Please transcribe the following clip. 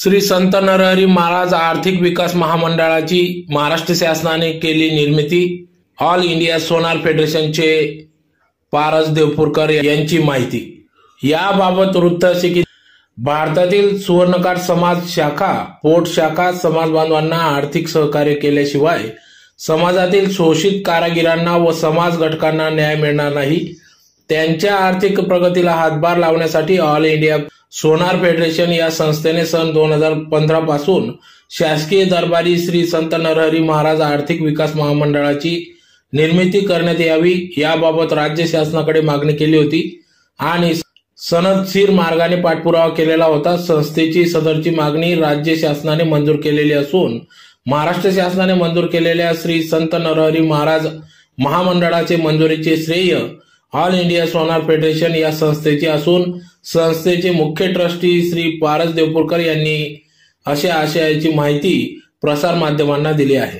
श्री संत नरहरी महाराज आर्थिक विकास महामंडळाची महाराष्ट्र शासनाने केली निर्मिती। ऑल इंडिया सोनार फेडरेशनचे पारस देवपूरकर यांची माहिती। याबाबत वृत्त असे की भारतातील सुवर्णकार समाज शाखा, पोट शाखा समाज बांधवांना आर्थिक सहकार्य केल्याशिवाय समाजातील शोषित कारागिरांना व समाज घटकांना न्याय मिळणार नाही। त्यांच्या आर्थिक प्रगतीला हातभार लावण्यासाठी ऑल इंडिया सोनार फेडरेशन या संस्थेने सन 2015 पासून शासकीय दरबारी श्री संत नरहरी महाराज आर्थिक विकास महामंडळाची निर्मिती करण्यात यावी याबाबत राज्य शासनाकडे मागणी केली होती आणि सनदशीर मार्गाने पाठपुरावा केलेला होता। संस्थेची सदरची मागणी राज्य शासनाने मंजूर केलेली असून महाराष्ट्र शासनाने मंजूर केलेल्या श्री संत नरहरी महाराज महामंडळाचे मंजुरीचे श्रेय ऑल इंडिया सोनार फेडरेशन या संस्थेचे असून संस्थेचे मुख्य ट्रस्टी श्री पारस देवपूरकर यांनी अशा आशयाची माहिती प्रसार माध्यमांना दिली आहे।